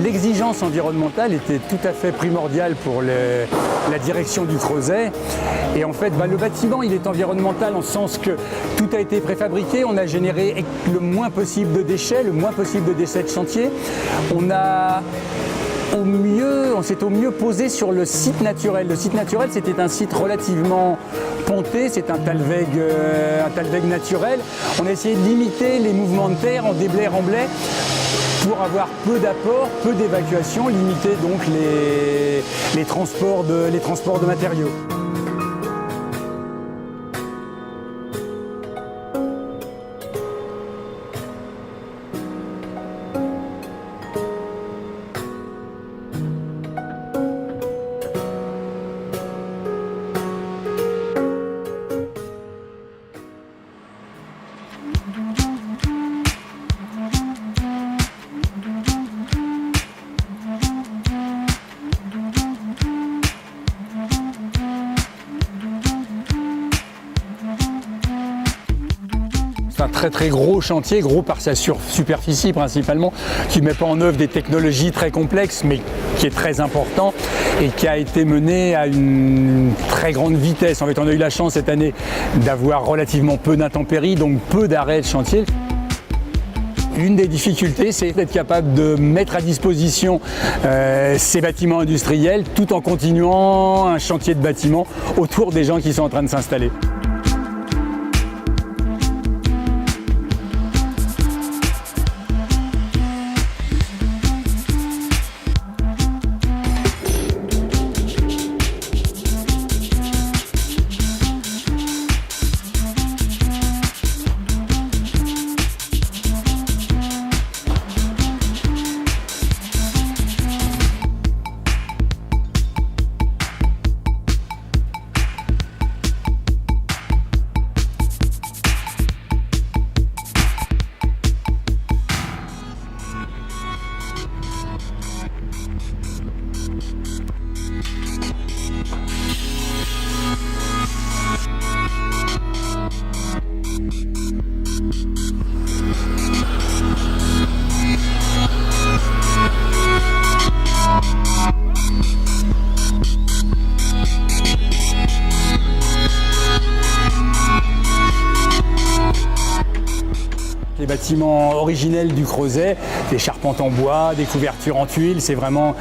L'exigence environnementale était tout à fait primordiale pour la direction du Creuset. Et en fait, le bâtiment, il est environnemental en ce sens que tout a été préfabriqué. On a généré le moins possible de déchets, de chantier. On s'est au mieux posé sur le site naturel. Le site naturel, c'était un site relativement ponté, c'est un talweg naturel. On a essayé de limiter les mouvements de terre en déblai, remblai pour avoir peu d'apport, peu d'évacuation, limiter donc les transports de matériaux. C'est un très gros chantier, gros par sa superficie principalement, qui ne met pas en œuvre des technologies très complexes, mais qui est très important et qui a été mené à une très grande vitesse. En fait, on a eu la chance cette année d'avoir relativement peu d'intempéries, donc peu d'arrêts de chantier. Une des difficultés, c'est d'être capable de mettre à disposition ces bâtiments industriels tout en continuant un chantier de bâtiments autour des gens qui sont en train de s'installer. Les bâtiments originels du Creuset, des charpentes en bois, des couvertures en tuiles, c'est vraiment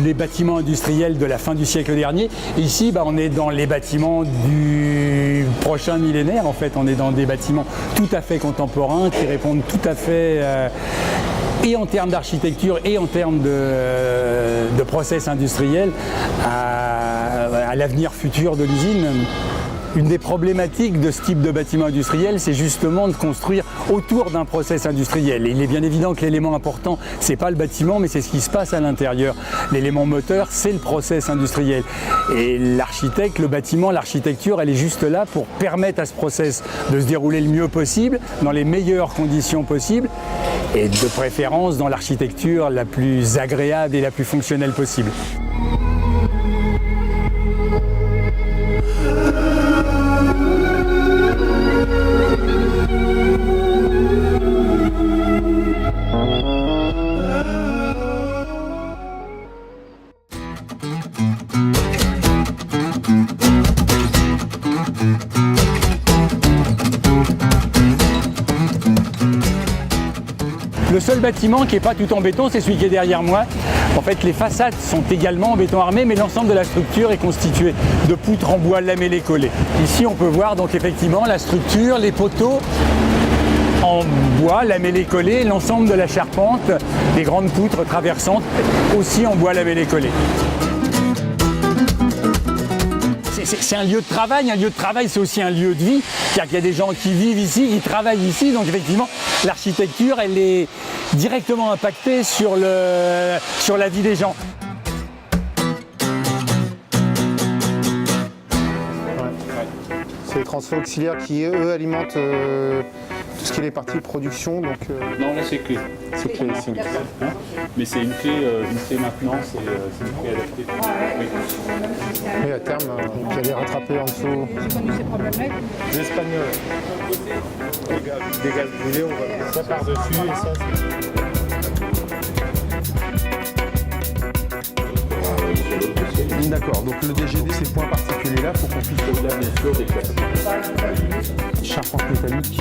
les bâtiments industriels de la fin du siècle dernier. Et ici, on est dans les bâtiments du prochain millénaire. En fait, on est dans des bâtiments tout à fait contemporains qui répondent tout à fait et en termes d'architecture et en termes de process industriel à l'avenir futur de l'usine. Une des problématiques de ce type de bâtiment industriel, c'est justement de construire autour d'un process industriel. Et il est bien évident que l'élément important, c'est pas le bâtiment, mais c'est ce qui se passe à l'intérieur. L'élément moteur, c'est le process industriel. Et l'architecte, le bâtiment, l'architecture, elle est juste là pour permettre à ce process de se dérouler le mieux possible, dans les meilleures conditions possibles, et de préférence dans l'architecture la plus agréable et la plus fonctionnelle possible. Le seul bâtiment qui n'est pas tout en béton, c'est celui qui est derrière moi. En fait, les façades sont également en béton armé, mais l'ensemble de la structure est constitué de poutres en bois lamellées collées. Ici, on peut voir donc effectivement la structure, les poteaux en bois lamellés collés, l'ensemble de la charpente, des grandes poutres traversantes aussi en bois lamellés collés. C'est un lieu de travail, c'est aussi un lieu de vie, car il y a des gens qui vivent ici, qui travaillent ici, donc effectivement l'architecture elle est directement impactée sur la vie des gens. C'est les transferts auxiliaires qui, eux, alimentent tout ce qui est les parties de production. Donc, Non, là c'est clé. c'est clé. Mais c'est une clé maintenant, c'est une clé adaptée. Oui. Et à terme, vous allez rattraper en dessous. J'ai connu ces problèmes-là. Les Espagnols. Des gaz brûlés, on va ça par-dessus et ça, c'est... D'accord, donc le DGD, ces points particuliers-là, pour qu'on puisse... Au-delà, bien sûr, des classes. Charpente métallique.